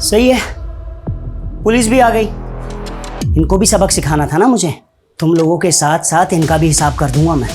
सही है, पुलिस भी आ गई। इनको भी सबक सिखाना था ना मुझे। तुम लोगों के साथ साथ इनका भी हिसाब कर दूंगा मैं।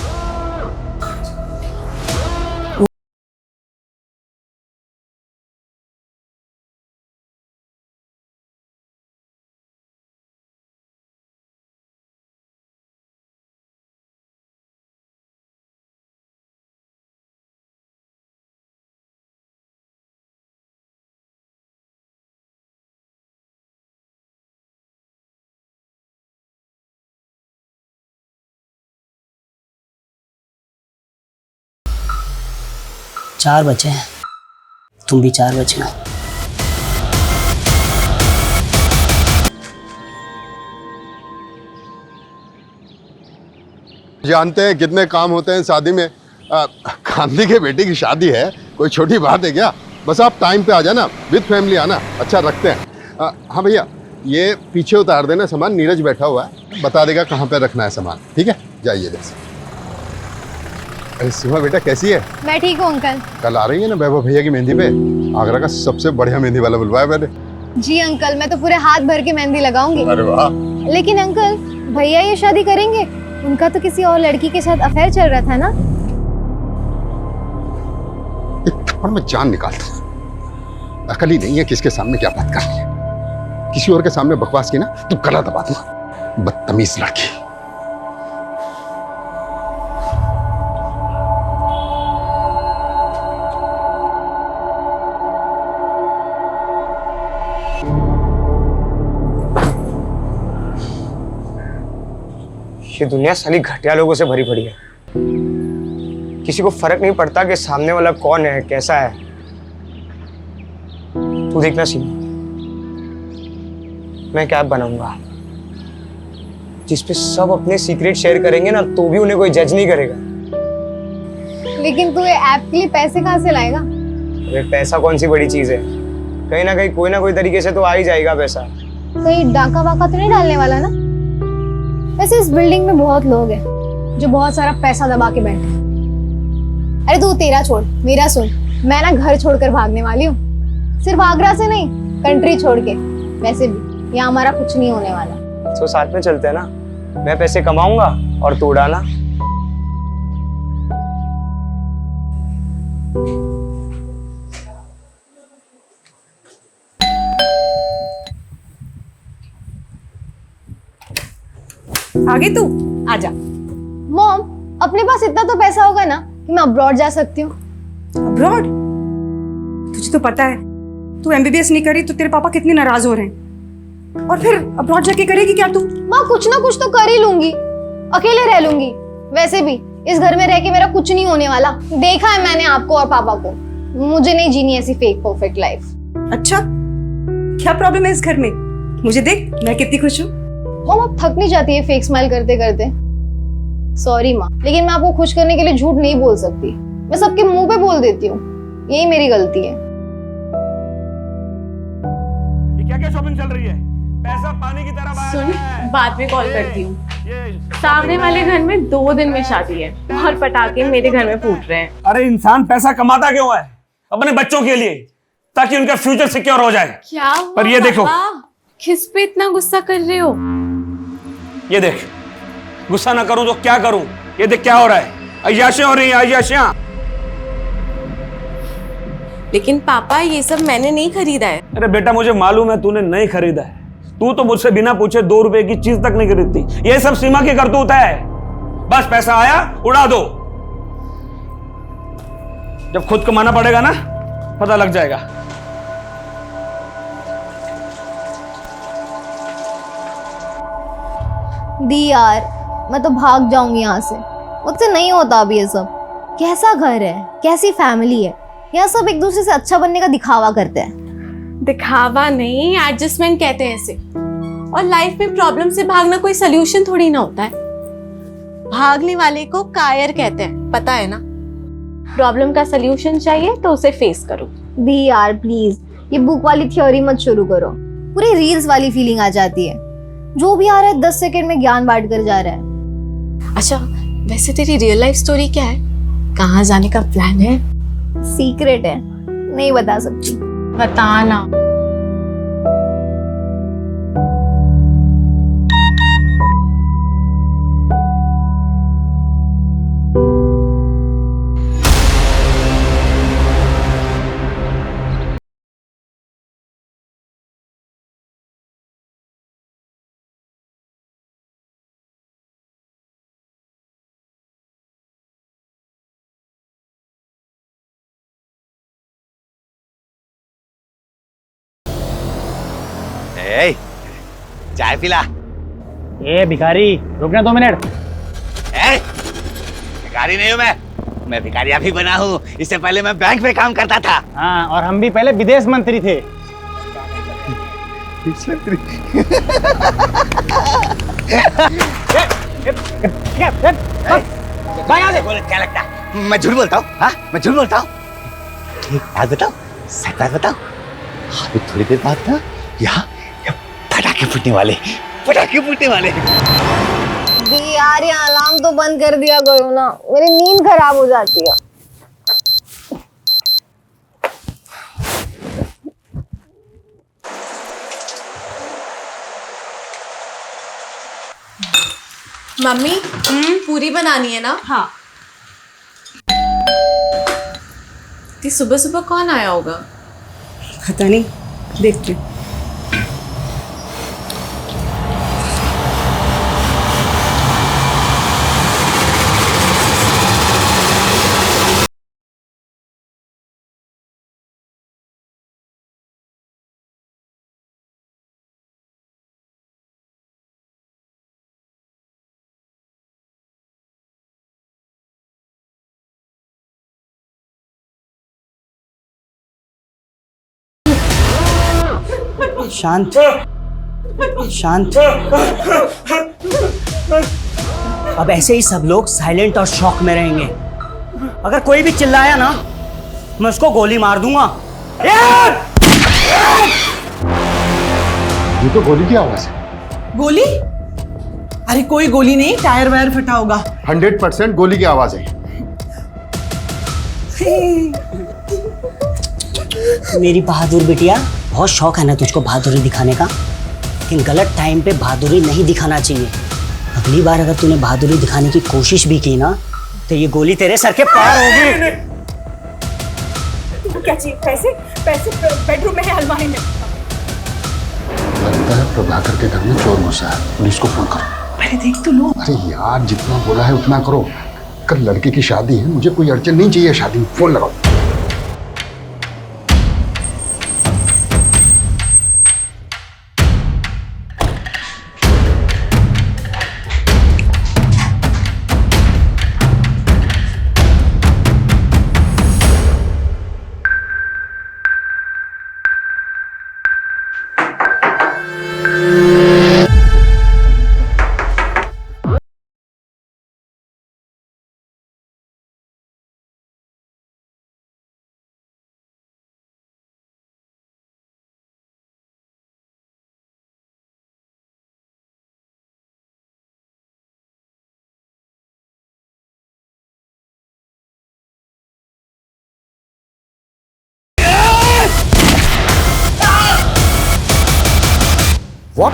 चार बचे हैं, तुम भी 4 बचे हो। जानते हैं कितने काम होते हैं शादी में। गांधी के बेटे की शादी है, कोई छोटी बात है क्या? बस आप टाइम पे आ जाना, विद फैमिली आना। अच्छा रखते हैं। हाँ भैया, ये पीछे उतार देना सामान। नीरज बैठा हुआ है, बता देगा कहाँ पे रखना है सामान। ठीक है, जाइए जैसे। अरे सीमा बेटा कैसी है? मैं ठीक हूँ अंकल। कल आ रही है ना वैभव भैया की मेहंदी पे? आगरा का सबसे बढ़िया मेहंदी वाला बुलवाया मैंने। जी अंकल, मैं तो पूरे हाथ भर के मेहंदी लगाऊंगी। अरे वाह। लेकिन अंकल, भैया ये शादी करेंगे? उनका तो किसी और लड़की के साथ अफेयर चल रहा था ना? एक थप्पड़ में जान निकालता हूँ। अकल ही नहीं है किसके सामने क्या बात करनी है। किसी और के सामने बकवास की ना तो गला दबा दूंगा। बदतमीज लड़की। ये दुनिया साली घटिया लोगों से भरी पड़ी है। किसी को फर्क नहीं पड़ता कि सामने वाला कौन है, कैसा है। तू देखना सीमा, मैं क्या बनाऊंगा जिसपे सब अपने सीक्रेट शेयर करेंगे ना, तो भी उन्हें कोई जज नहीं करेगा। लेकिन तू ये ऐप के लिए पैसे कहाँ से लाएगा? अरे पैसा कौन सी बड़ी चीज है, कहीं ना कहीं कोई ना कोई तरीके से तो आ ही जाएगा पैसा। कहीं डाका वाका तो नहीं डालने वाला ना? वैसे इस बिल्डिंग में बहुत लोग हैं जो बहुत सारा पैसा दबा के बैठे हैं। अरे तू तेरा छोड़, मेरा सुन। मैं ना घर छोड़कर भागने वाली हूँ। सिर्फ आगरा से नहीं, कंट्री छोड़ के। वैसे भी यहाँ हमारा कुछ नहीं होने वाला। तो साथ में चलते हैं ना, मैं पैसे कमाऊंगा और तू उड़ाना। आगे तू आजा। मॉम, अपने पास इतना तो पैसा होगा ना कि मैं अब्रॉड जा सकती हूँ। अब्रॉड? तुझे तो पता है तू एमबीबीएस नहीं करी तो तेरे पापा कितने नाराज हो रहे हैं। और फिर अब्रॉड जाके करेगी क्या तू? माँ कुछ ना कुछ तो कर ही लूंगी, अकेले रह लूंगी। वैसे भी इस घर में रह के मेरा कुछ नहीं होने वाला। देखा है मैंने आपको और पापा को। मुझे नहीं जीनी ऐसी फेक परफेक्ट लाइफ। अच्छा, क्या प्रॉब्लम है इस घर में? मुझे देख, मैं कितनी खुश हूँ। मॉम अब थक नहीं जाती है फेक स्माइल करते करते? सॉरी माँ, लेकिन मैं आपको खुश करने के लिए झूठ नहीं बोल सकती। मैं सबके मुंह पे बोल देती हूँ, यही मेरी गलती है। ये क्या क्या शॉपिंग चल रही है? पैसा पानी की तरह बहा रहा है। सुन, बाद में कॉल करती हूँ। सामने वाले घर में 2 दिन में शादी है और पटाखे मेरे घर में फूट रहे हैं। अरे इंसान पैसा कमाता क्यों है? अपने बच्चों के लिए, ताकि उनका फ्यूचर सिक्योर हो जाए। क्या हुआ पर ये देखो, किस पे इतना गुस्सा कर रहे हो? ये देख, गुस्सा ना करूं तो क्या करूं? ये देख क्या हो रहा है, अय्याशियां हो रही हैं, अय्याशियां। लेकिन पापा ये सब मैंने नहीं खरीदा है। अरे बेटा मुझे मालूम है तूने नहीं खरीदा है। तू तो मुझसे बिना पूछे 2 रुपए की चीज तक नहीं खरीदती। ये सब सीमा की करतूत है। बस पैसा आया उड़ा दो। जब खुद कमाना पड़ेगा ना, पता लग जाएगा। दी यार, मैं तो भाग जाऊंगी यहाँ से। मुझसे नहीं होता अब ये सब। कैसा घर है, कैसी फैमिली है। यहाँ सब एक दूसरे से अच्छा बनने का दिखावा करते हैं। दिखावा नहीं, एडजस्टमेंट कहते हैं इसे। और लाइफ में प्रॉब्लम से भागना कोई सोल्यूशन थोड़ी ना होता है। भागने वाले को कायर कहते हैं, पता है ना? प्रॉब्लम का सोल्यूशन चाहिए तो उसे फेस करो। दी यार प्लीज, ये बुक वाली थ्योरी मत शुरू करो। पूरी रील्स वाली फीलिंग आ जाती है। जो भी आ रहा है 10 सेकंड में ज्ञान बांट कर जा रहा है। अच्छा, वैसे तेरी रियल लाइफ स्टोरी क्या है? कहाँ जाने का प्लान है? सीक्रेट है, नहीं बता सकती। बताना। ए, चाय पिला। ए भिखारी, रुकना 2 मिनट। ए, भिखारी नहीं हूँ मैं भिखारी अभी बना हूँ। इससे पहले मैं बैंक में काम करता था। हाँ, और हम भी पहले विदेश मंत्री थे। क्या लगता है मैं झूठ बोलता हूँ? हाँ, मैं झूठ बोलता हूँ। एक बात बताओ, सच बात बताओ। अभी थोड़ी देर बाद ना यहाँ पटाखे फूटने वाले। यार ये अलार्म तो बंद कर दिया करो ना, मेरी नींद खराब हो जाती है। मम्मी पूरी बनानी है ना? हाँ। सुबह सुबह कौन आया होगा? पता नहीं, देखते हैं। शांत शांत। अब ऐसे ही सब लोग साइलेंट और शॉक में रहेंगे। अगर कोई भी चिल्लाया ना, मैं उसको गोली मार दूंगा। ये तो गोली की आवाज है। गोली? अरे कोई गोली नहीं, टायर वायर फटा होगा। 100% गोली की आवाज है। मेरी बहादुर बिटिया, बहुत शौक है ना तुझको बहादुरी दिखाने का, लेकिन गलत टाइम पे बहादुरी नहीं दिखाना चाहिए। अगली बार अगर तूने बहादुरी दिखाने की कोशिश भी की ना, तो ये गोली तेरे सर के पार होगी। क्या चाहिए? पैसे? पैसे बेडरूम में है, अलमारी में। लगता है प्रभाकर के घर में चोर घुसा है, पुलिस को फोन करो। पहले देख तो लो। अरे यार, जितना बोला है उतना करो। कल लड़के की शादी है, मुझे कोई अड़चन नहीं चाहिए शादी में। फोन लगाओ। व्हाट?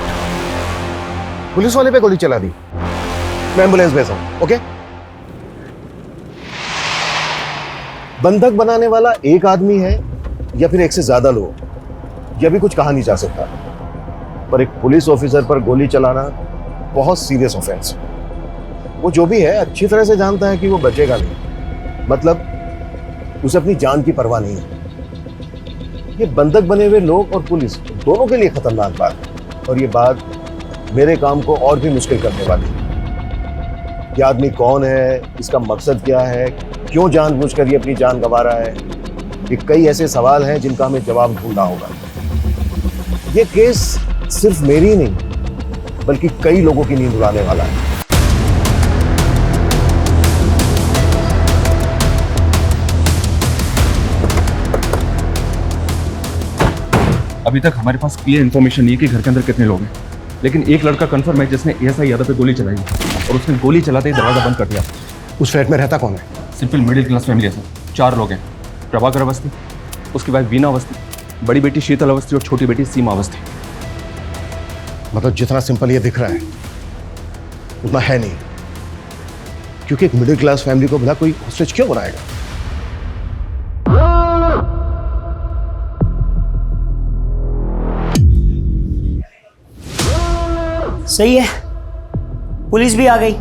पुलिस वाले पे गोली चला दी। मैं एम्बुलेंस भेजा हूं। ओके? बंधक बनाने वाला एक आदमी है या फिर एक से ज्यादा लोग, यह भी कुछ कहा नहीं जा सकता, पर एक पुलिस ऑफिसर पर गोली चलाना बहुत सीरियस ऑफेंस। वो जो भी है अच्छी तरह से जानता है कि वो बचेगा नहीं, मतलब उसे अपनी जान की परवाह नहीं है। ये बंधक बने हुए लोग और पुलिस दोनों के लिए खतरनाक बात है, और ये बात मेरे काम को और भी मुश्किल करने वाली है। ये आदमी कौन है, इसका मकसद क्या है, क्यों जानबूझकर ये अपनी जान गंवा रहा है, ये कई ऐसे सवाल हैं जिनका हमें जवाब ढूंढना होगा। ये केस सिर्फ मेरी ही नहीं बल्कि कई लोगों की नींद उड़ाने वाला है। अभी तक हमारे पास क्लियर इन्फॉर्मेशन नहीं है कि घर के अंदर कितने लोग हैं, लेकिन एक लड़का कंफर्म है जिसने एएसआई यादव पे गोली चलाई और उसने गोली चलाते ही दरवाजा बंद कर दिया। उस फ्लैट में रहता कौन है? सिंपल मिडिल क्लास फैमिली है सर। 4 लोग हैं। प्रभाकर अवस्थी, उसकी वाइफ वीना अवस्थी, बड़ी बेटी शीतल अवस्थी और छोटी बेटी सीमा अवस्थी। मतलब जितना सिंपल ये दिख रहा है उतना है नहीं, क्योंकि एक मिडिल क्लास फैमिली को भला कोई हॉस्टेज क्यों बनाएगा? सही है, पुलिस भी आ गई।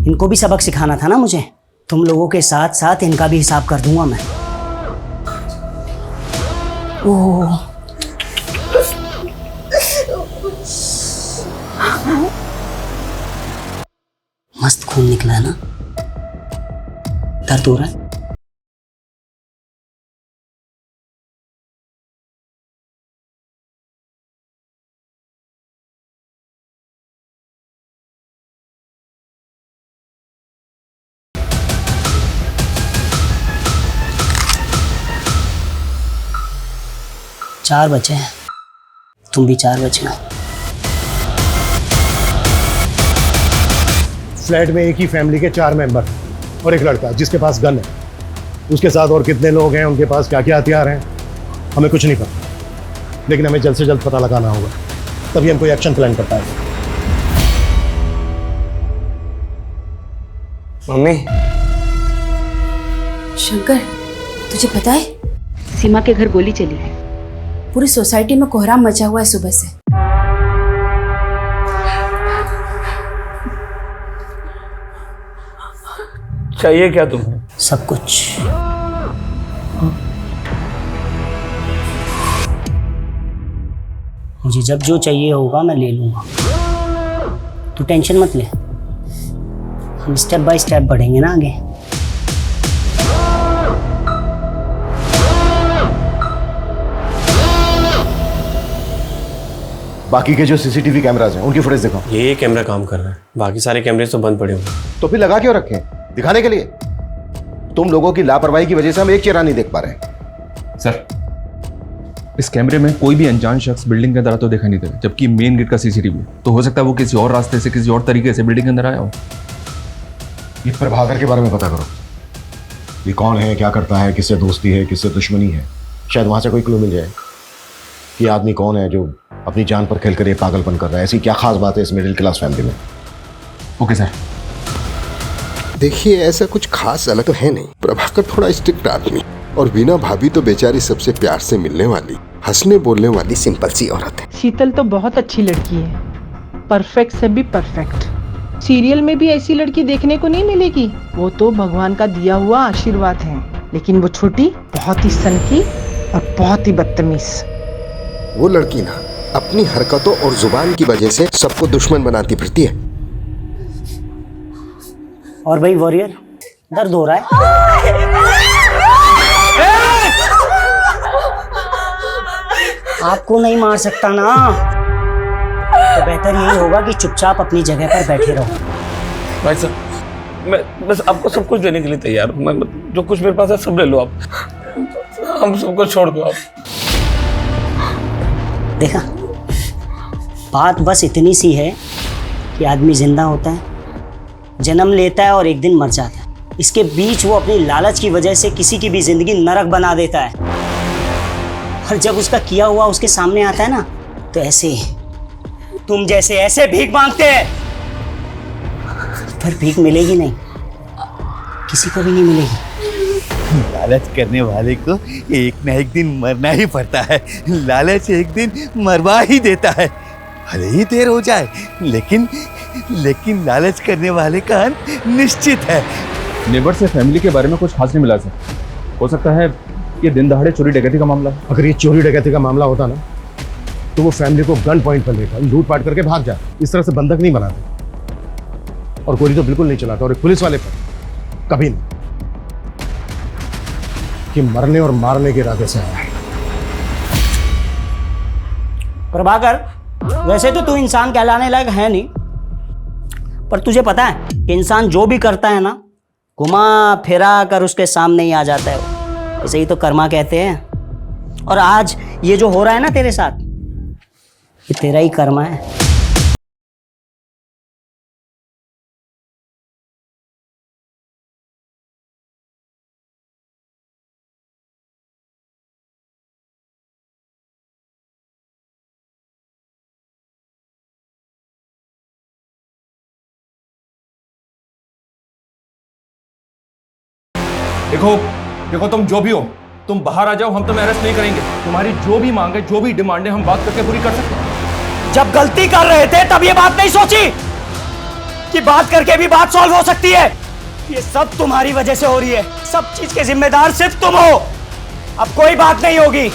इनको भी सबक सिखाना था ना मुझे। तुम लोगों के साथ साथ इनका भी हिसाब कर दूंगा मैं। ओह मस्त खून निकला है ना? दर्द हो रहा है? चार बचे हैं, तुम भी 4 बचे हो। फ्लैट में एक ही फैमिली के 4 मेंबर और एक लड़का जिसके पास गन है। उसके साथ और कितने लोग हैं, उनके पास क्या क्या हथियार हैं, हमें कुछ नहीं पता, लेकिन हमें जल्द से जल्द पता लगाना होगा, तभी हम कोई एक्शन प्लान कर पाएंगे। मम्मी, शंकर, तुझे पता है सीमा के घर गोली चली है। पूरी सोसाइटी में कोहराम मचा हुआ है सुबह से। चाहिए क्या तुम्हें? सब कुछ। मुझे जब जो चाहिए होगा मैं ले लूंगा, तू टेंशन मत ले। हम स्टेप बाय स्टेप बढ़ेंगे ना आगे। बाकी के जो सीसीटीवी कैमरास हैं उनकी फुटेज दिखाओ। ये कैमरा काम कर रहा है, बाकी सारे कैमरे तो बंद पड़े हुए हैं। तो फिर लगा क्यों रखे? दिखाने के लिए। तुम लोगों की लापरवाही की वजह से हम एक चेहरा नहीं देख पा रहे। सर, इस कैमरे में कोई भी अनजान शख्स बिल्डिंग के अंदर तो देखा नहीं था, जबकि मेन गेट का सीसीटीवी तो हो सकता है वो किसी और रास्ते से, किसी और तरीके से बिल्डिंग के अंदर आया हो। ये प्रभाकर के बारे में पता करो, ये कौन है, क्या करता है, किससे दोस्ती है, किससे दुश्मनी है। शायद वहां से कोई क्लू मिल जाए कि आदमी कौन है जो अपनी जान पर खेलकर ये पागलपन कर रहा है। ऐसी क्या खास बात है इस मिडिल क्लास फैमिली में? Okay sir. देखिए, ऐसा कुछ खास अलग तो है नहीं। प्रभाकर थोड़ा स्ट्रिक्ट आदमी और वीना भाभी तो बेचारी सबसे प्यार से मिलने वाली, हंसने बोलने वाली सिंपल सी औरत है। शीतल तो बहुत अच्छी लड़की है, परफेक्ट से भी परफेक्ट। सीरियल में भी ऐसी लड़की देखने को नहीं मिलेगी। वो तो भगवान का दिया हुआ आशीर्वाद है। लेकिन वो छोटी बहुत ही सनकी और बहुत ही बदतमीज। वो लड़की ना अपनी हरकतों और जुबान की वजह से सबको दुश्मन बनाती फिरती है। और भाई वॉरियर, दर्द हो रहा है? आपको नहीं मार सकता ना, तो बेहतर यही होगा कि चुपचाप अपनी जगह पर बैठे रहो। भाई साहब, मैं बस आपको सब कुछ देने के लिए तैयार हूँ। मैं जो कुछ मेरे पास है सब ले लो आप, हम सबको छोड़ दो आप। देखा, बात बस इतनी सी है कि आदमी जिंदा होता है, जन्म लेता है और एक दिन मर जाता है। इसके बीच वो अपनी लालच की वजह से किसी की भी जिंदगी नरक बना देता है। और जब उसका किया हुआ उसके सामने आता है ना, तो ऐसे तुम जैसे ऐसे भीख मांगते हैं, पर भीख मिलेगी नहीं, किसी को भी नहीं मिलेगी। लालच करने वाले को एक ना एक दिन मरना ही पड़ता है। लालच एक दिन मरवा ही देता है, भले ही देर हो जाए, लेकिन लालच करने वाले का अंत निश्चित है। नेबर से फैमिली के बारे में कुछ खास नहीं मिला सर। हो सकता है ये दिन दहाड़े चोरी डकैती का मामला। अगर ये चोरी डकैती का मामला होता ना, तो वो फैमिली को गन पॉइंट पर लेकर लूटपाट करके भाग जाते। इस तरह से बंधक नहीं बनाते, और गोली तो बिल्कुल नहीं चलाता। और एक पुलिस वाले पर कभी नहीं, कि मरने और मारने के इरादे से आया है। प्रभाकर, वैसे तो तू इंसान कहलाने लायक है नहीं, पर तुझे पता है कि इंसान जो भी करता है ना, घुमा फिरा कर उसके सामने ही आ जाता है। ऐसे ही तो कर्मा कहते हैं। और आज ये जो हो रहा है ना तेरे साथ, ये तेरा ही कर्मा है। देखो तुम जो भी हो, तुम बाहर आ जाओ, हम तुम्हें अरेस्ट नहीं करेंगे। तुम्हारी जो भी मांग है, जो भी डिमांड है, हम बात करके पूरी कर सकते हैं। जब गलती कर रहे थे तब ये बात नहीं सोची कि बात करके भी बात सॉल्व हो सकती है। ये सब तुम्हारी वजह से हो रही है। सब चीज के जिम्मेदार सिर्फ तुम हो। अब कोई बात नहीं होगी,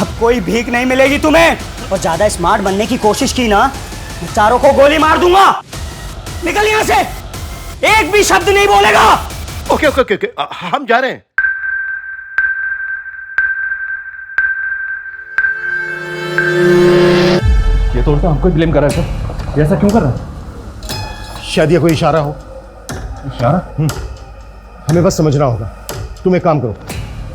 अब कोई भीख नहीं मिलेगी तुम्हें। और ज्यादा स्मार्ट बनने की कोशिश की ना, मैं चारों को गोली मार दूंगा। निकल यहां से, एक भी शब्द नहीं बोलेगा। ओके ओके ओके, हम जा रहे हैं। ये तो उल्टा हमको ब्लेम कर रहा है सर। ये ऐसा क्यों कर रहा है? शायद ये कोई इशारा हो। इशारा? हमें बस समझना होगा। तुम एक काम करो,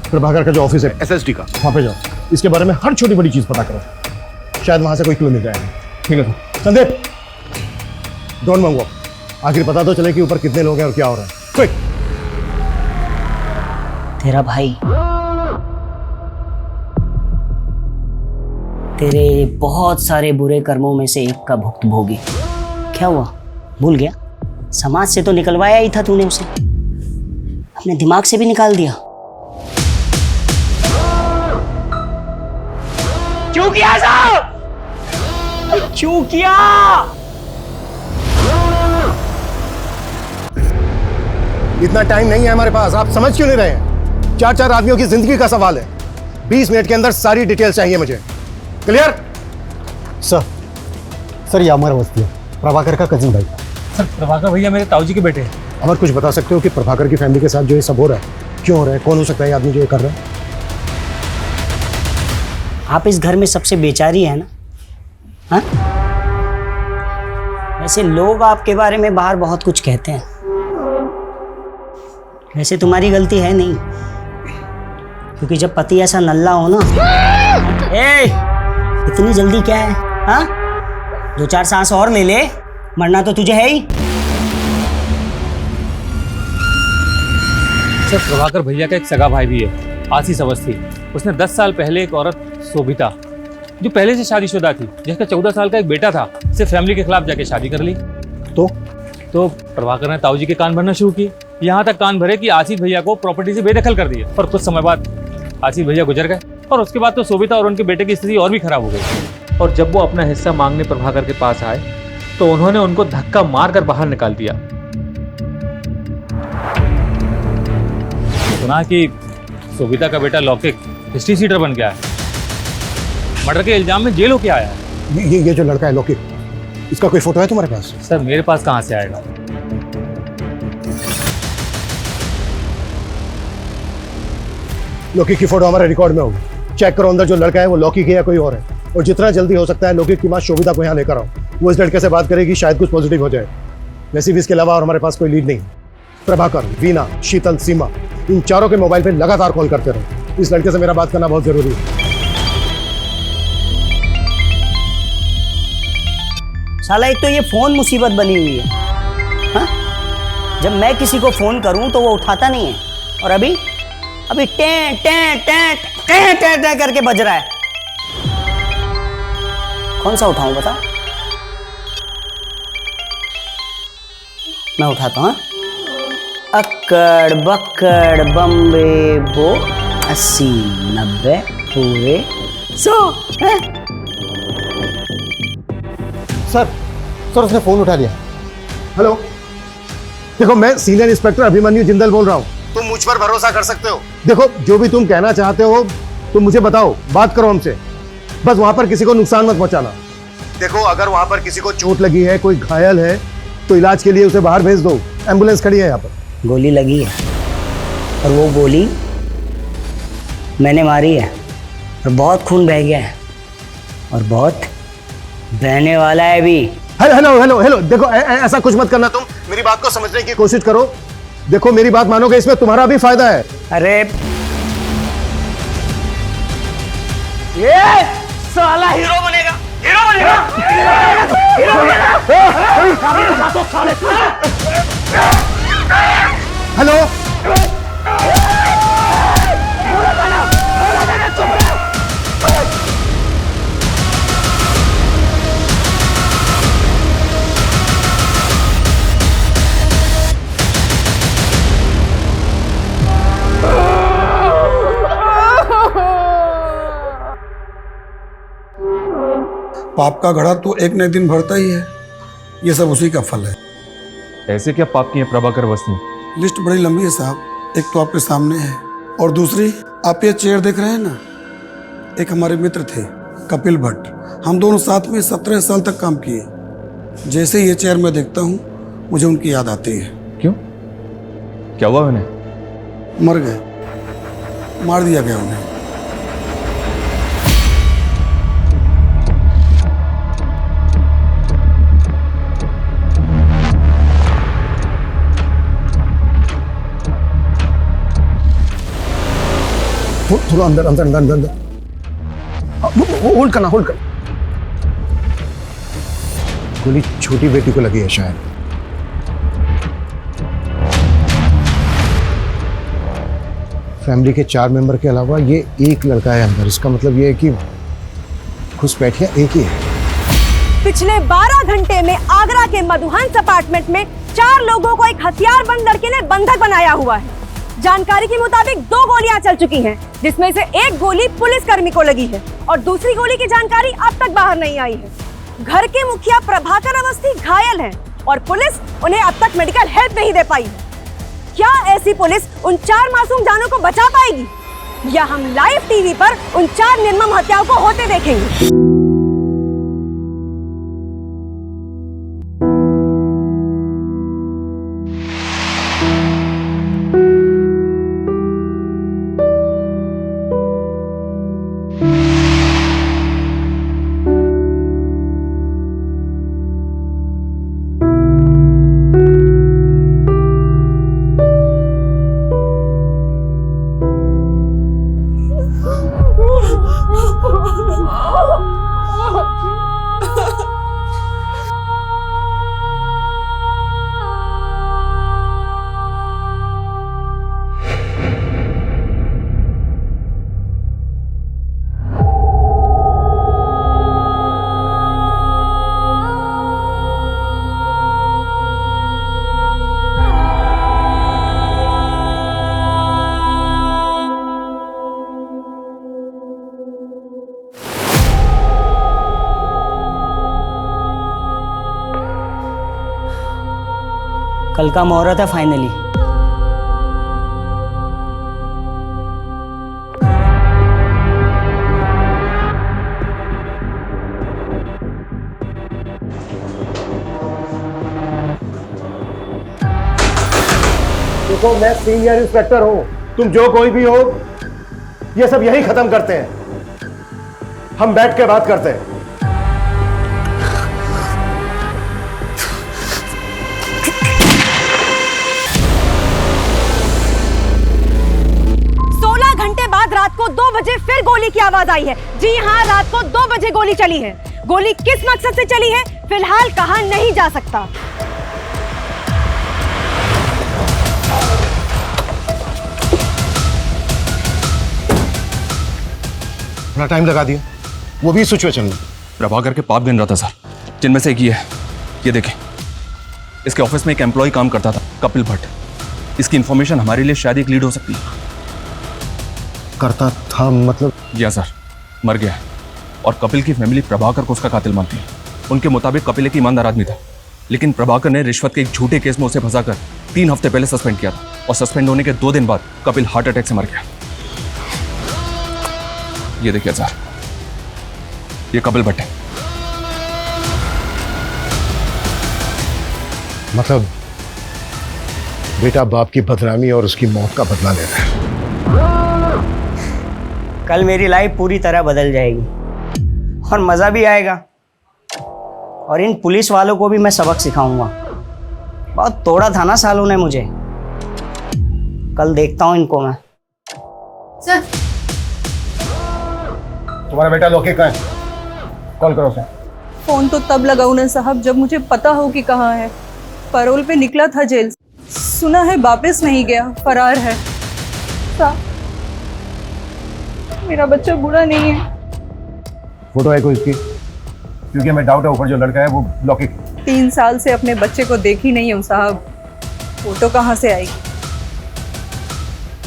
प्रभाकर का जो ऑफिस है एसएसडी का, वहां पे जाओ, इसके बारे में हर छोटी बड़ी चीज पता करो। शायद वहां से कोई क्लू मिल जाएगा। ठीक है सर। संदीप, डोंट मंगो, आखिर पता तो चले कि ऊपर कितने लोग हैं और क्या हो रहा है। क्विक। तेरा भाई तेरे बहुत सारे बुरे कर्मों में से एक का भुक्तभोगी। क्या हुआ, भूल गया? समाज से तो निकलवाया ही था तूने उसे, अपने दिमाग से भी निकाल दिया। क्यों किया साहब, क्यों किया? इतना टाइम नहीं है हमारे पास, आप समझ क्यों नहीं रहे हैं? 4-4 आदमियों की जिंदगी का सवाल है। 20 मिनट के अंदर सारी डिटेल चाहिए मुझे। क्लियर? सर ये अमर अवस्थी है, प्रभाकर का कजिन भाई। सर प्रभाकर भैया मेरे ताऊजी के बेटे हैं। अमर, कुछ बता सकते हो कि प्रभाकर की फैमिली के साथ जो ये सब हो रहा है क्यों हो रहा है? कौन हो सकता है ये आदमी जो ये कर रहा है? आप इस घर में सबसे बेचारी है ना? हाँ? वैसे लोग आपके बारे में बाहर बहुत कुछ कहते हैं, वैसे तुम्हारी गलती है नहीं, क्योंकि जब पति ऐसा नल्ला हो ना। इतनी जल्दी क्या है? हाँ, 2-4 सांस और ले ले, मरना तो तुझे है ही। सर प्रभाकर भैया का एक सगा भाई भी है, आशीष अवस्थी। उसने 10 साल पहले एक औरत शोभिता, जो पहले से शादीशुदा थी, जिसका 14 साल का एक बेटा था, से फैमिली के खिलाफ जाके शादी कर ली। तो प्रभाकर ने ताऊजी के कान भरना शुरू किए, यहाँ तक कान भरे कि आशीष भैया को प्रॉपर्टी से बेदखल कर दिया। और कुछ समय बाद आशीष भैया गुजर गए, और उसके बाद तो शोभिता और उनके बेटे की स्थिति और भी खराब हो गई। और जब वो अपना हिस्सा मांगने प्रभाकर के पास आए तो उन्होंने उनको धक्का मारकर बाहर निकाल दिया। सुना कि शोभिता का बेटा लौकिक हिस्ट्री सीटर बन गया है, मर्डर के इल्जाम में जेल होके आया है। ये जो लड़का है लौकिक, इसका कोई फोटो है तुम्हारे पास? सर मेरे पास कहाँ से आएगा? लौकिक की फोटो हमारे रिकॉर्ड में होगी। चेक करो अंदर जो लड़का है वो लौकिक है या कोई और है, और जितना जल्दी हो सकता है लौकिक की मां शोभिता को यहाँ लेकर आओ। वो इस लड़के से बात करेगी, शायद कुछ पॉजिटिव हो जाए। वैसे भी इसके अलावा और हमारे पास कोई लीड नहीं। प्रभाकर, वीना, शीतल, सीमा, इन चारों के मोबाइल पे लगातार कॉल करते रहो। इस लड़के से मेरा बात करना बहुत जरूरी है। साला एक तो ये फोन मुसीबत बनी हुई है। हाँ? जब मैं किसी को फोन करूं तो वो उठाता नहीं है, और अभी टें टें टें टें टें टें करके बज रहा है। कौन सा उठाऊं बता? मैं उठाता हूं। अक्कड़ बक्कड़ बम्बे बो 80 90 पूरे 100। सर उसने फोन उठा लिया। हेलो, देखो मैं सीनियर इंस्पेक्टर अभिमन्यु जिंदल बोल रहा हूँ। तुम मुझ पर भरोसा कर सकते हो। देखो जो भी तुम कहना चाहते हो तुम मुझे बताओ, बात करो हमसे, बस वहां पर किसी को नुकसान मत पहुंचाना। देखो अगर वहां पर किसी को चोट लगी है, कोई घायल है, तो इलाज के लिए उसे बाहर भेज दो। एम्बुलेंस खड़ी है यहाँ पर। गोली लगी है, और वो गोली मैंने मारी है, और बहुत खून बह गया है, और बहुत बहने वाला है भी। हेलो हेलो हेलो, देखो ऐसा कुछ मत करना। तुम मेरी बात को समझने की कोशिश करो। देखो मेरी बात मानोगे, इसमें तुम्हारा भी फायदा है। अरे ये साला हीरो बनेगा, हीरो बनेगा, हीरो बनेगा। हेलो पाप का घड़ा तो एक न एक दिन भरता ही है, ये सब उसी का फल है। ऐसे क्या पाप किए प्रभाकर अवस्थी? लिस्ट बड़ी लंबी है साहब, एक तो आपके सामने है, और दूसरी आप ये चेयर देख रहे हैं ना, एक हमारे मित्र थे कपिल भट्ट, हम दोनों साथ में 17 साल तक काम किए। जैसे ये चेयर मैं देखता हूँ मुझे उनकी याद आती है। क्यों? क्या हुआ उन्हें? मर गए, मार दिया गया उन्हें। थोड़ा अंदर अंदर अंदर अंदर अंदर होल्ड करना, होल्ड कर। गोली छोटी बेटी को लगी है शायद। फैमिली के 4 मेंबर के अलावा ये एक लड़का है अंदर। इसका मतलब ये है कि घुसपैठिया एक ही है। पिछले 12 घंटे में आगरा के मधुहंस अपार्टमेंट में 4 लोगों को एक हथियारबंद लड़के ने बंधक बनाया हुआ है। जानकारी के मुताबिक 2 गोलियां चल चुकी हैं, जिसमें से एक गोली पुलिसकर्मी को लगी है और दूसरी गोली की जानकारी अब तक बाहर नहीं आई है। घर के मुखिया प्रभाकर अवस्थी घायल हैं और पुलिस उन्हें अब तक मेडिकल हेल्प नहीं दे पाई है। क्या ऐसी पुलिस उन 4 मासूम जानों को बचा पाएगी, या हम लाइव टीवी पर उन 4 निर्मम हत्याओं को होते देखेंगे? कल का मुहूर्त है फाइनली। देखो, मैं सीनियर इंस्पेक्टर हूं, तुम जो कोई भी हो, ये सब यही खत्म करते हैं। हम बैठ के बात करते हैं। 16 घंटे बाद रात को 2 बजे फिर गोली की आवाज आई है। जी हाँ, रात को 2 बजे गोली चली है। गोली किस मकसद से चली है फिलहाल कहा नहीं जा सकता। थोड़ा टाइम लगा दिया, वो भी सिचुएशन में। प्रभाकर के पाप गिन रहा था सर, जिनमें से एक ये है। ये देखें, इसके ऑफिस में एक एम्प्लॉय काम करता था, कपिल भट्ट। इसकी इंफॉर्मेशन हमारे लिए शायद एक लीड हो सकती है। करता था मतलब? या सर, मर गया है और कपिल की फैमिली प्रभाकर को उसका कातिल मानती है। उनके मुताबिक कपिल एक ईमानदार आदमी था, लेकिन प्रभाकर ने रिश्वत के एक झूठे केस में उसे फंसाकर 3 हफ्ते पहले सस्पेंड किया था और सस्पेंड होने के 2 दिन बाद कपिल हार्ट अटैक से मर गया। ये देखिए सर, ये कपिल भट्ट है। मतलब बेटा बाप की बदनामी और उसकी मौत का बदला ले रहा है। कल मेरी लाइफ पूरी तरह बदल जाएगी और मज़ा भी आएगा, और इन पुलिस वालों को भी मैं सबक सिखाऊंगा। बहुत तोड़ा था ना सालों ने मुझे, कल देखता हूँ इनको मैं। सर, तुम्हारा बेटा लोकी कहाँ है? कॉल करो उसे। फोन तो तब लगाऊं ना साहब जब मुझे पता हो कि कहाँ है। पैरोल पे निकला था जेल से, सुना है वापस नहीं गया, फरार है। साहब, मेरा बच्चा बुरा नहीं है। फोटो है कोई इसकी? क्योंकि हमें डाउट है ऊपर जो लड़का है वो लौकी। 3 साल से अपने बच्चे को देखी नहीं हूँ साहब, फोटो कहाँ से आएगी?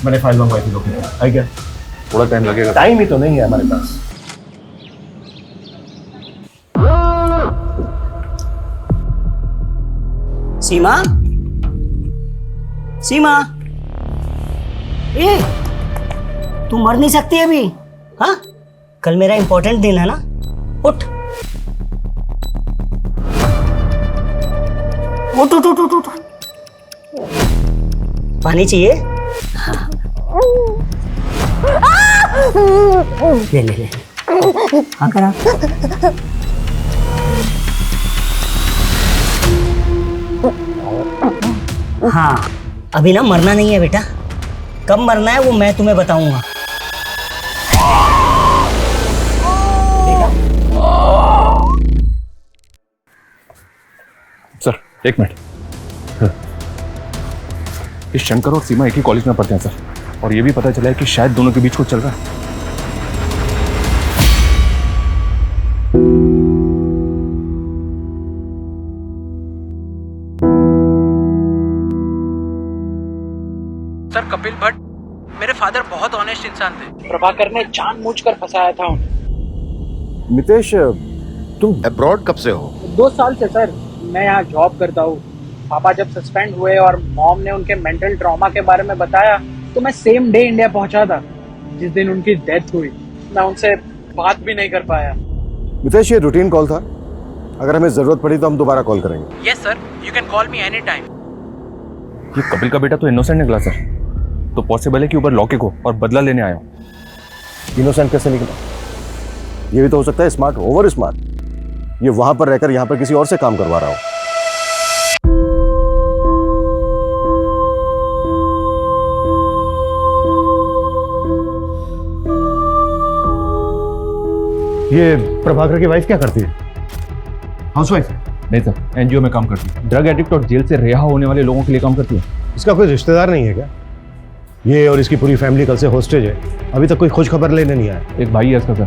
मैंने फाइल मंगवाई थी लौकी। आई क्या? थोड़ा टाइम लगेगा। टाइम ही तो नहीं है हमारे पास। सीमा, सीमा, ए, तू मर नहीं सकती अभी? हाँ, कल मेरा इंपॉर्टेंट दिन है ना, उठ। उठ उठ उठ उठ उठ। पानी चाहिए? हाँ। ले ले ले। हाँ करा। हाँ, अभी ना मरना नहीं है बेटा। कब मरना है वो मैं तुम्हें बताऊंगा। सर एक मिनट। इस शंकर और सीमा एक ही कॉलेज में पढ़ते हैं सर, और ये भी पता चला है कि शायद दोनों के बीच कुछ चल रहा है। सर कपिल भट्ट मेरे फादर बहुत ऑनेस्ट इंसान थे। प्रभाकर ने जानबूझकर फंसाया था उन्हें। मितेश, तुम अब्रॉड कब से हो? 2 साल से सर मैं यहाँ जॉब करता हूँ। पापा जब सस्पेंड हुए और मॉम ने उनके मेंटल ट्रॉमा के बारे में बताया तो मैं सेम डे इंडिया पहुंचा था जिस दिन उनकी डेथ हुई। मैं उनसे बात भी नहीं कर पाया। मितेश, ये रूटीन कॉल था। अगर हमें जरूरत पड़ी तो हम दोबारा कॉल करेंगे। Yes sir, you can call me any time. ये कपिल का बेटा तो इनोसेंट निकला सर, तो पॉसिबल है कि ऊपर लॉकेट हो और बदला लेने आया हो। इनोसेंट कैसे निकला? ये भी तो हो सकता है स्मार्ट, ओवर स्मार्ट। ये वहां पर रहकर यहां पर किसी और से काम करवा रहा हो। ये प्रभाकर की वाइफ क्या करती है? हाउसवाइफ है? नहीं सर, एनजीओ में काम करती है। ड्रग एडिक्ट और जेल से रिहा होने वाले लोगों के लिए काम करती है। इसका कोई रिश्तेदार नहीं है क्या? ये और इसकी पूरी फैमिली कल से हॉस्टेज है। अभी तक कोई खोज खबर लेने नहीं आया। एक भाई है इसका सर,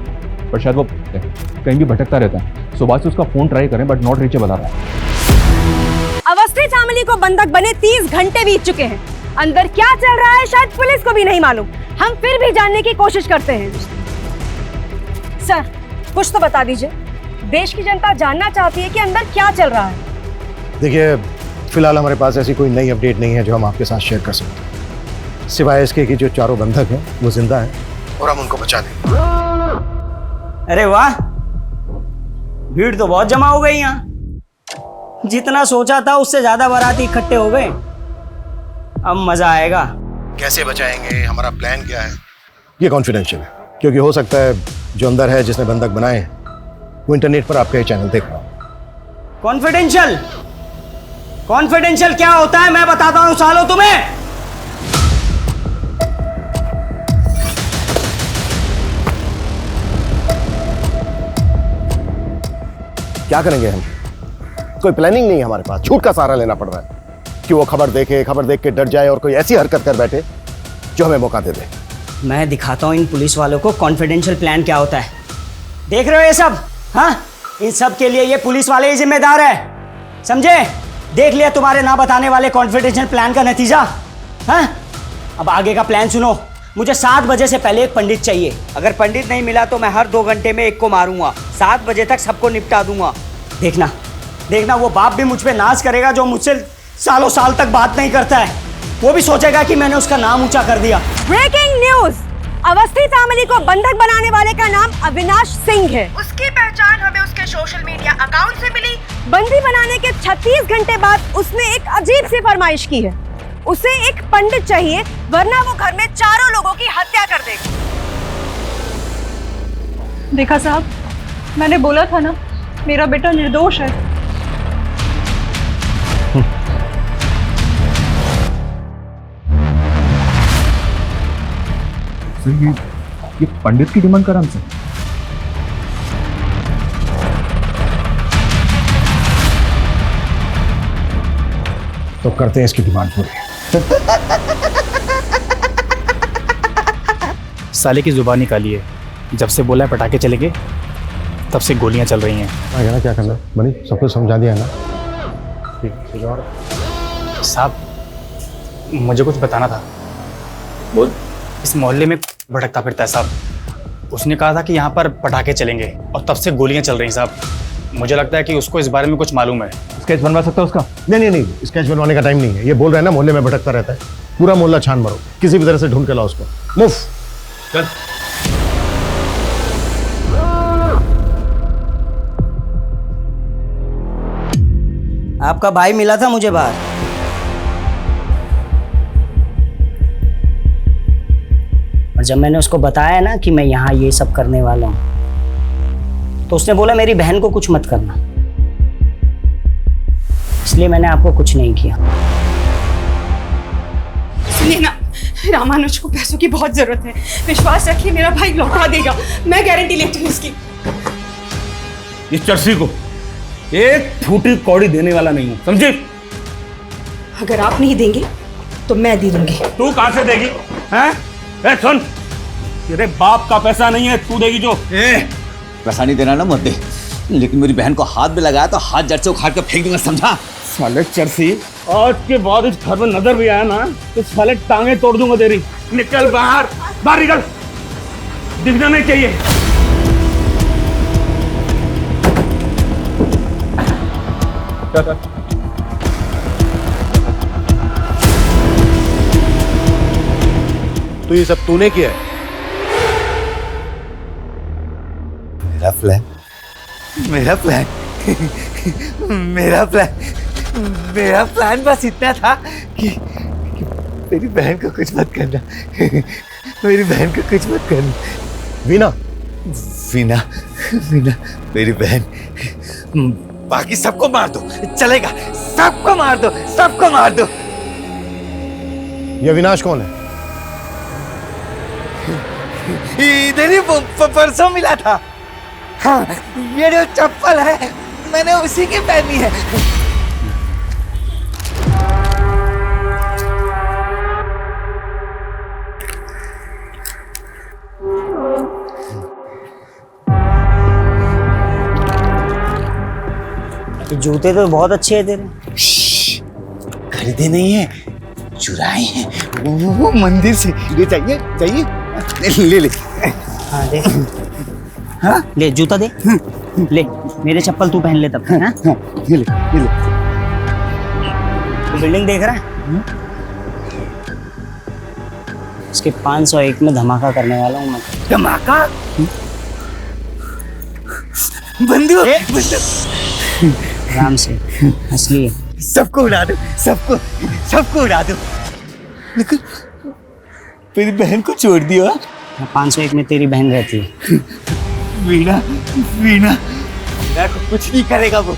पर शायद वो कहीं भी भटकता रहता है। सुबह से उसका फोन ट्राई करें बट नॉट रीचेबल आ रहा है। अवस्थी फैमिली को बंधक बने 30 घंटे बीत चुके हैं। अंदर क्या चल रहा है शायद पुलिस को भी नहीं मालूम। हम फिर भी जानने की कोशिश करते हैं। सर कुछ तो बता दीजिए, देश की जनता जानना चाहती है कि अंदर क्या चल रहा है। देखिए, फिलहाल हमारे पास ऐसी कोई नई अपडेट नहीं है जो हम आपके साथ शेयर कर सकते हैं, सिवाय इसके कि जो चारों बंधक हैं वो जिंदा हैं और हम उनको बचा लेंगे। अरे वाह, भीड़ तो बहुत जमा हो गई यहाँ। जितना सोचा था उससे ज्यादा बाराती इकट्ठे हो गए। अब मजा आएगा। कैसे बचाएंगे, हमारा प्लान क्या है, ये कॉन्फिडेंशियल है, क्योंकि हो सकता है जो अंदर है जिसने बंधक बनाए हैं वो इंटरनेट पर आपका ये चैनल देख रहा हो। कॉन्फिडेंशियल? कॉन्फिडेंशियल क्या होता है मैं बताता हूं सालों तुम्हें। क्या करेंगे हम? कोई प्लानिंग नहीं है हमारे पास। झूठ का सहारा लेना पड़ रहा है कि वो खबर देखे, खबर देख के डर जाए और कोई ऐसी हरकत कर बैठे जो हमें मौका दे दे। मैं दिखाता हूं इन पुलिस वालों को कॉन्फिडेंशियल प्लान क्या होता है। देख रहे हो ये सब? हाँ, इन सब के लिए ये पुलिस वाले ही जिम्मेदार है, समझे? देख लिया तुम्हारे ना बताने वाले कॉन्फिडेंशियल प्लान का नतीजा। हाँ, अब आगे का प्लान सुनो। मुझे 7 बजे से पहले एक पंडित चाहिए। अगर पंडित नहीं मिला तो मैं हर 2 घंटे में एक को मारूंगा। 7 बजे तक सबको निपटा दूंगा। देखना देखना, वो बाप भी मुझ पे नाज करेगा जो मुझसे सालों साल तक बात नहीं करता है। वो भी सोचेगा कि मैंने उसका नाम ऊंचा कर दिया। ब्रेकिंग न्यूज, अवस्थी फैमिली को बंधक बनाने वाले का नाम अविनाश सिंह है। उसकी पहचान हमें उसके सोशल मीडिया अकाउंट से मिली। बंदी बनाने के 36 घंटे बाद उसने एक अजीब सी फरमाइश की है। उसे एक पंडित चाहिए वरना वो घर में चारों लोगों की हत्या कर देगा। देखा साहब, मैंने बोला था ना मेरा बेटा निर्दोष है। सर ये पंडित की डिमांड करा हमसे। तो करते हैं इसकी डिमांड पूरी। साले की जुबान निकाली है। जब से बोला है पटाखे चलेंगे तब से गोलियां चल रही हैं। आगे ना क्या करना बनी, सब कुछ समझा दिया है ना? ठीक और साहब मुझे कुछ बताना था। बोल। इस मोहल्ले में भटकता फिरता है साहब। उसने कहा था कि यहाँ पर पटाखे चलेंगे और तब से गोलियां चल रही हैं साहब। मुझे लगता है कि उसको इस बारे में कुछ मालूम है। स्केच बनवा सकता है उसका? नहीं, स्केच बनवाने का टाइम नहीं है। ये बोल रहे हैं ना मोहल्ले में भटकता रहता है। पूरा मोहल्ला छान मारो, किसी भी तरह से ढूंढ के लाओ उसको। मूव। चल। आपका भाई मिला था मुझे बाहर। और जब मैंने उसको बताया ना कि मैं यहाँ ये सब करने वाला हूँ, तो उसने बोला मेरी बहन को कुछ मत करना, इसलिए मैंने आपको कुछ नहीं किया। सुनिए ना, रामानुज को पैसों की बहुत जरूरत है, विश्वास रखिए मेरा भाई लौटा देगा, मैं गारंटी लेती हूँ इसकी। इस चर्सी को एक फूटी कौड़ी देने वाला नहीं हूं, समझे? अगर आप नहीं देंगे तो मैं दे दूंगी। तू कहां से देगी? हैं? ए सुन, तेरे बाप का पैसा नहीं है, तू देगी जो। पैसा नहीं देना ना मत दे, लेकिन मेरी बहन को हाथ में लगाया तो हाथ जड़ से उखाड़ के फेंक दूंगा, समझा? साले चर्सी, आज के बाद इस घर में नजर भी आया ना तो साले टांगे तोड़ दूंगा तेरी। निकल बाहर, बाहर निकल, दिखना नहीं चाहिए। तो ये सब तूने किया है? मेरा प्लान मेरा प्लान मेरा प्लान मेरा प्लान बस इतना था कि मेरी बहन को कुछ मत करना। मेरी बहन को कुछ मत करना। वीना वीना वीना मेरी बहन, बाकी सबको मार दो, चलेगा, सबको मार दो, सबको मार दो। ये अविनाश कौन है? इधर ही परसों मिला था। हाँ, ये जो चप्पल है मैंने उसी की पहनी है। ये जूते तो बहुत अच्छे हैं तेरे। खरीदे नहीं है, चुराए हैं, वो मंदिर से। ये चाहिए चाहिए, ले ले। हाँ दे। हाँ ले, जूता दे। ले मेरे चप्पल तू पहन ले तब। हाँ ये ले ये ले। तू बिल्डिंग देख रहा है? इसके 501 में धमाका करने वाला हूँ मैं। धमाका? बंदूक? आराम से, असली। सबको उड़ा दो, सबको उड़ा दो। लेकिन मेरी बहन को छोड़ दिया। 501 में तेरी बहन रहती है। वीणा वीणा को कुछ नहीं करेगा, वो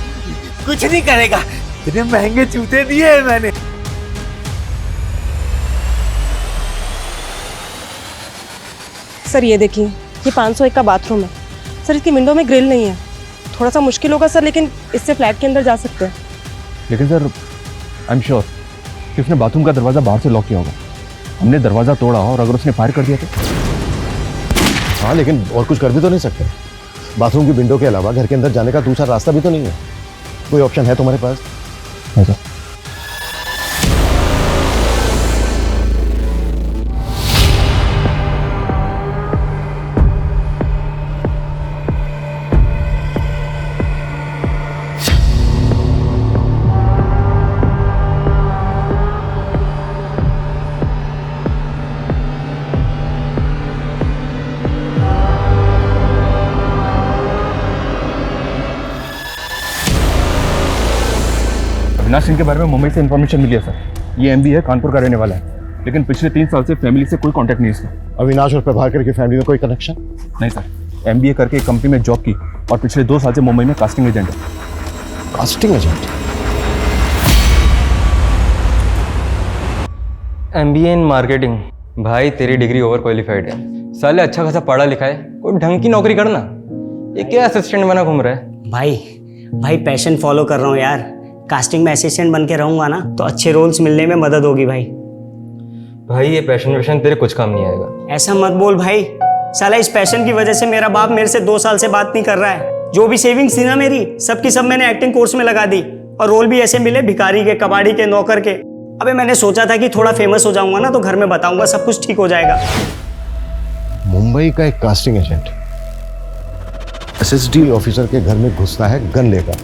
कुछ नहीं करेगा। इतने महंगे जूते दिए हैं मैंने। सर ये देखिए, ये 501 का बाथरूम है। सर इसकी विंडो में ग्रिल नहीं है, थोड़ा सा मुश्किल होगा सर, लेकिन इससे फ्लैट के अंदर जा सकते हैं। लेकिन सर आई एम श्योर कि उसने बाथरूम का दरवाज़ा बाहर से लॉक किया होगा। हमने दरवाज़ा तोड़ा और अगर उसने फायर कर दिया तो? हाँ, लेकिन और कुछ कर भी तो नहीं सकते। बाथरूम की विंडो के अलावा घर के अंदर जाने का दूसरा रास्ता भी तो नहीं है। कोई ऑप्शन है तुम्हारे पास? है सर। अविनाश सिंह के बारे में मुंबई से इन्फॉर्मेशन मिली है सर। ये एमबी है, कानपुर का रहने वाला है, लेकिन पिछले 3 साल से फैमिली से कोई कांटेक्ट नहीं इसका। अविनाश और प्रभाकर की फैमिली में कोई कनेक्शन? नहीं सर, एमबीए करके एक कंपनी में जॉब की और पिछले 2 साल से मुंबई में कास्टिंग एजेंट है। Casting agent? MBA in marketing. भाई तेरी डिग्री ओवर क्वालिफाइड है, साले अच्छा खासा पढ़ा लिखा है, कोई ढंग की नौकरी करना। ये क्या असिस्टेंट बना घूम रहा है? भाई पैशन फॉलो कर रहा हूँ यार। कास्टिंग में असिस्टेंट बन के रहूंगा ना तो अच्छे रोल्स मिलने में मदद होगी भाई। ये पैशन तेरे कुछ काम नहीं आएगा। ऐसा मत बोल भाई, साला इस पैशन की वजह से मेरा बाप मेरे से 2 साल से बात नहीं कर रहा है। जो भी सेविंग्स थी ना मेरी, सबकी सब मैंने एक्टिंग कोर्स में लगा दी और रोल भी ऐसे मिले भिखारी के, कबाड़ी के, नौकर के। अबे मैंने सोचा था कि थोड़ा फेमस हो जाऊंगा ना तो घर में बताऊंगा, सब कुछ ठीक हो जाएगा। मुंबई का एक कास्टिंग एजेंट एसएसडी ऑफिसर के घर में घुसता है गन लेकर,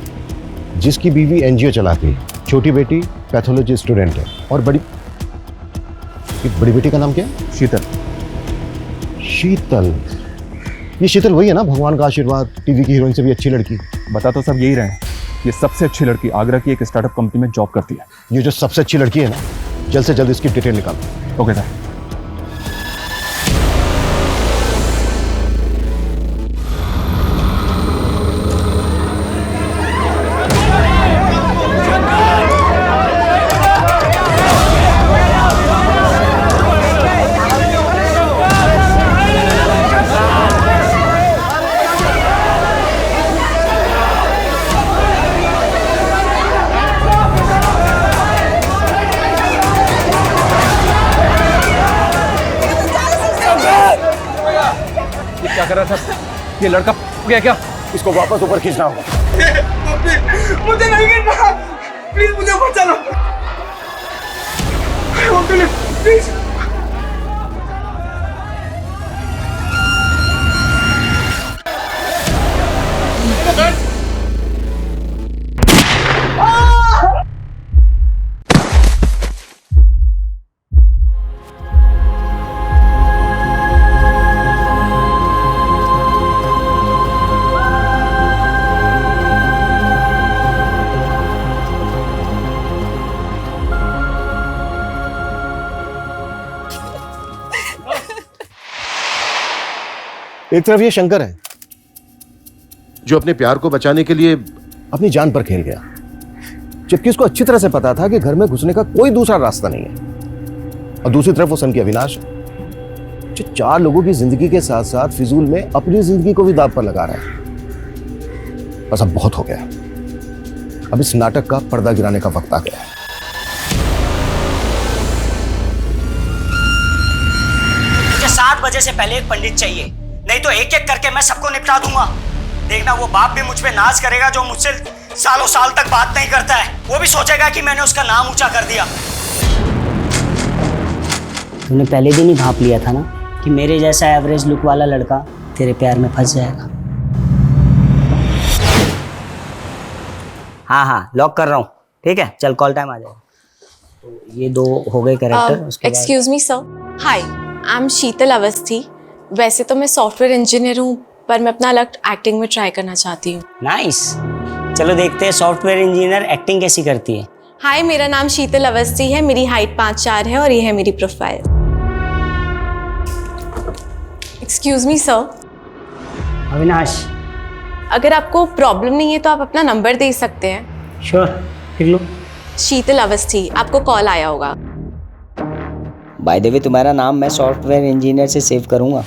जिसकी बीवी एनजीओ चलाती है, छोटी बेटी पैथोलॉजी स्टूडेंट है और बड़ी बेटी का नाम क्या है? शीतल। शीतल? ये शीतल वही है ना, भगवान का आशीर्वाद, टीवी की हीरोइन से भी अच्छी लड़की? बता तो सब यही रहे हैं, ये सबसे अच्छी लड़की आगरा की एक स्टार्टअप कंपनी में जॉब करती है। ये जो सबसे अच्छी लड़की है ना, जल्द से जल्द इसकी डिटेल निकालो। Okay sir. क्या कर रहा था? ये लड़का गया क्या? इसको वापस ऊपर खींचना होगा। मुझे नहीं गिरना, प्लीज मुझे ऊपर चलो। प्लीज। एक तरफ ये शंकर है जो अपने प्यार को बचाने के लिए अपनी जान पर खेल गया, जबकि उसको अच्छी तरह से पता था कि घर में घुसने का कोई दूसरा रास्ता नहीं है। और दूसरी तरफ वो सन की अविनाश जो 4 लोगों की जिंदगी के साथ साथ फिजूल में अपनी जिंदगी को भी दांव पर लगा रहा है। बस अब बहुत हो गया, अब इस नाटक का पर्दा गिराने का वक्त आ गया है। मुझे 7 बजे से पहले एक पंडित चाहिए, नहीं तो एक एक करके मैं सबको निपटा दूंगा। देखना वो बाप भी मुझ पे नाज करेगा जो मुझसे सालों साल तक बात नहीं करता है। वो भी सोचेगा कि मैंने उसका नाम ऊंचा कर दिया। तूने पहले दिन ही भांप लिया था ना कि मेरे जैसा एवरेज लुक वाला लड़का तेरे प्यार में फंस जाएगा। हाँ लॉक कर रहा हूँ, ठीक है? चल कॉल टाइम आ जाएगा। तो ये 2 हो गए character. Excuse me sir. Hi, I am Sheetal Awasthi. वैसे तो मैं सॉफ्टवेयर इंजीनियर हूँ, पर मैं अपना लक एक्टिंग में ट्राई करना चाहती हूँ। नाइस, चलो देखते हैं सॉफ्टवेयर इंजीनियर एक्टिंग कैसी करती है। हाय, मेरा नाम शीतल अवस्थी है, मेरी हाइट 5'4" है और ये है मेरी profile. Excuse me sir. Avinash, अगर आपको प्रॉब्लम नहीं है तो आप अपना नंबर दे सकते हैं। श्योर, लिख लो। शीतल अवस्थी, आपको कॉल आया होगा। बाय द वे तुम्हारा नाम मैं सॉफ्टवेयर इंजीनियर से सेव करूंगा।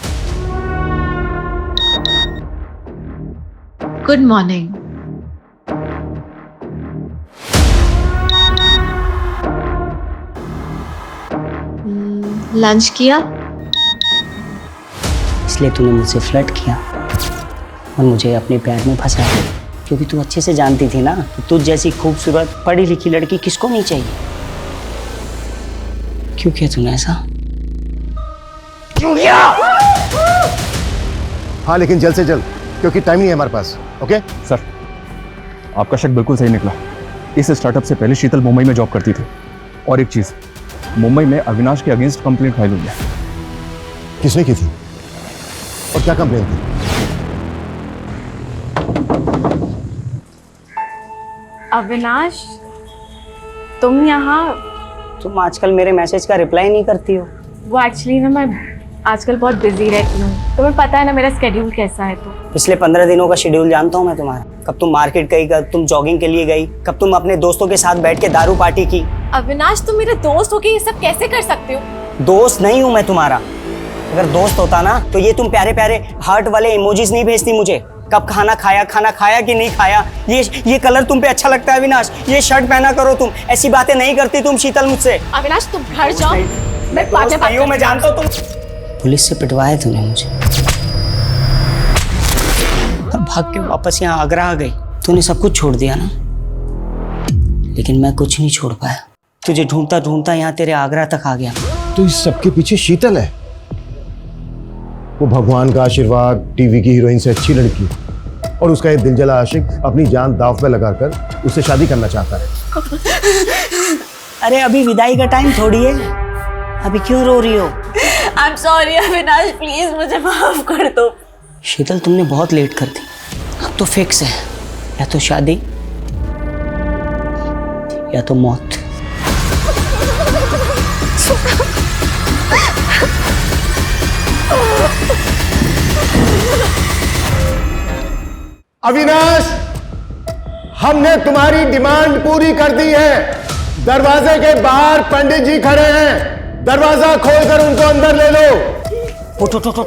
Good morning. लंच किया? इसलिए तूने मुझसे फ्लर्ट किया और मुझे अपने प्यार में फंसाया, क्योंकि तू अच्छे से जानती थी ना कि तुझ जैसी खूबसूरत पढ़ी लिखी लड़की किसको नहीं चाहिए। क्यों किया तूने ऐसा? क्यों किया? हाँ, लेकिन जल्द से जल्द, क्योंकि टाइम नहीं है हमारे पास। ओके सर, आपका शक बिल्कुल सही निकला। इस स्टार्टअप से पहले शीतल मुंबई में जॉब करती थी। और एक चीज, मुंबई में अविनाश के अगेंस्ट कंप्लेंट फाइल हुई है। किसने की थी और क्या कंप्लेंट थी? अविनाश, तुम यहाँ? तुम आजकल मेरे मैसेज का रिप्लाई नहीं करती हो। वो एक्चुअली ना, मैं आजकल बहुत बिजी रहती हूँ, तुम्हें पता है ना मेरा स्केड्यूल कैसा है। तो पिछले 15 दिनों का शेड्यूल जानता हूँ मैं तुम्हारा। कब तुम मार्केट गई, कब तुम जॉगिंग के लिए गई, कब तुम अपने दोस्तों के साथ बैठ के दारू पार्टी की। अविनाश, तुम मेरे दोस्त हो के ये सब कैसे कर सकते हो? दोस्त नहीं हूँ मैं तुम्हारा। अगर दोस्त होता ना तो ये तुम प्यारे प्यारे हार्ट वाले इमोजीज नहीं भेजती मुझे। कब खाना खाया कि नहीं खाया, ये कलर तुम पे अच्छा लगता है अविनाश, ये शर्ट पहना करो तुम, ऐसी बातें नहीं करती तुम शीतल मुझसे। अविनाश, तुम घर जाओ, मैं बाद में बात करती हूँ। मैं जानता हूँ तुम पुलिस से पिटवाया तूने मुझे और भाग के वापस यहाँ आगरा आ गई। तूने सब कुछ छोड़ दिया ना, लेकिन मैं कुछ नहीं छोड़ पाया। तुझे ढूंढता ढूंढता यहाँ तेरे आगरा तक आ गया। तो इस सबके पीछे शीतल है, वो भगवान का आशीर्वाद, टीवी की हीरोइन से अच्छी लड़की, और उसका एक दिलजला आशिक अपनी जान दांव पे लगाकर उससे शादी करना चाहता है। अरे अभी विदाई का टाइम थोड़ी है, अभी क्यों रो रही हो? I am sorry Avinash, please मुझे माफ कर दो। शीतल, तुमने बहुत लेट कर दी। अब तो फिक्स है, या तो शादी या तो मौत। अविनाश, हमने तुम्हारी डिमांड पूरी कर दी है। दरवाजे के बाहर पंडित जी खड़े हैं, दरवाजा खोलकर उनको अंदर ले लो। उठ उठ उठ उठ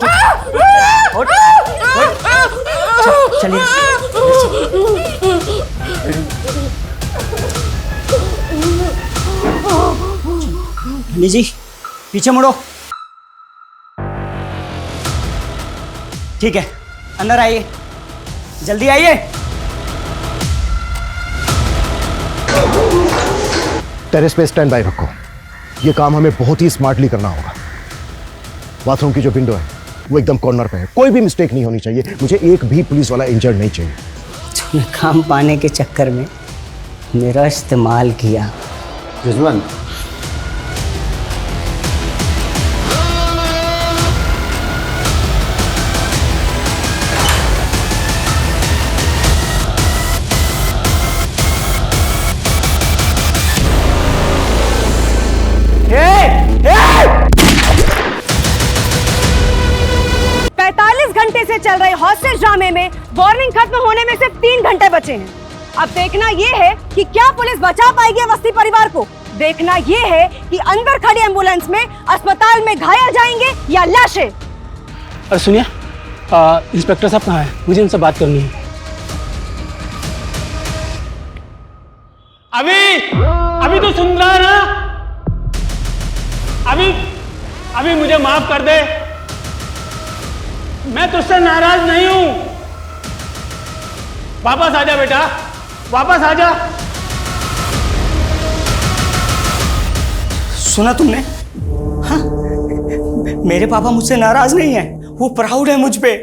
चलिए। पंडित जी पीछे मुड़ो। ठीक है, अंदर आइए, जल्दी आइए। टेरेस पे स्टैंड बाय रखो, ये काम हमें बहुत ही स्मार्टली करना होगा। बाथरूम की जो विंडो है वो एकदम कॉर्नर पे है, कोई भी मिस्टेक नहीं होनी चाहिए। मुझे एक भी पुलिस वाला इंजर्ड नहीं चाहिए। तूने काम पाने के चक्कर में मेरा इस्तेमाल किया। रिजवान, से चल रहे हॉस्टेज ड्रामे में वार्निंग खत्म होने में सिर्फ 3 घंटे बचे हैं। अब देखना ये है कि क्या पुलिस बचा पाएगी अवस्थी परिवार को। देखना ये है कि अंदर खड़ी एम्बुलेंस में अस्पताल में घायल जाएंगे या लाशें। और सुनिए, इंस्पेक्टर साहब कहाँ हैं? मुझे उनसे बात करनी है। अभी तो सुन रहा है ना? अभी मुझे माफ कर दे, मैं तुझसे नाराज नहीं हूं। वापस आजा बेटा, वापस आजा। सुना तुमने? हाँ, मेरे पापा मुझसे नाराज नहीं है, वो प्राउड है मुझ पे।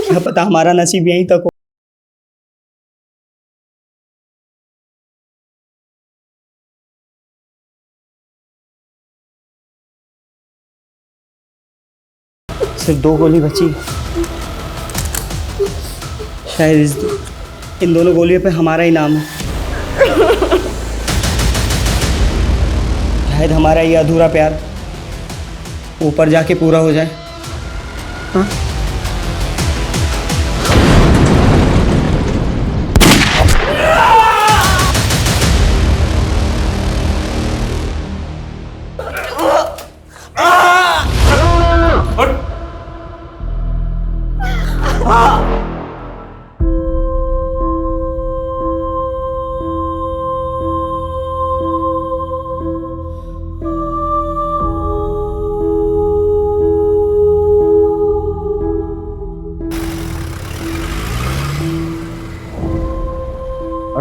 क्या पता हमारा नसीब यहीं तक हो। सिर्फ 2 गोली बची। शायद इन दोनों गोलियों पे हमारा ही नाम है। शायद हमारा ये अधूरा प्यार ऊपर जाके पूरा हो जाए। हाँ?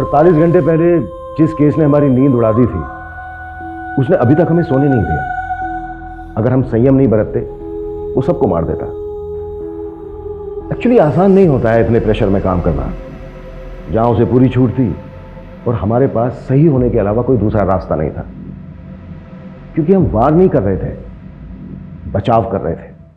अड़तालीस घंटे पहले जिस केस ने हमारी नींद उड़ा दी थी, उसने अभी तक हमें सोने नहीं दिया। अगर हम संयम नहीं बरतते, वो सबको मार देता। एक्चुअली आसान नहीं होता है इतने प्रेशर में काम करना। जहां उसे पूरी छूट थी और हमारे पास सही होने के अलावा कोई दूसरा रास्ता नहीं था, क्योंकि हम वार नहीं कर रहे थे, बचाव कर रहे थे।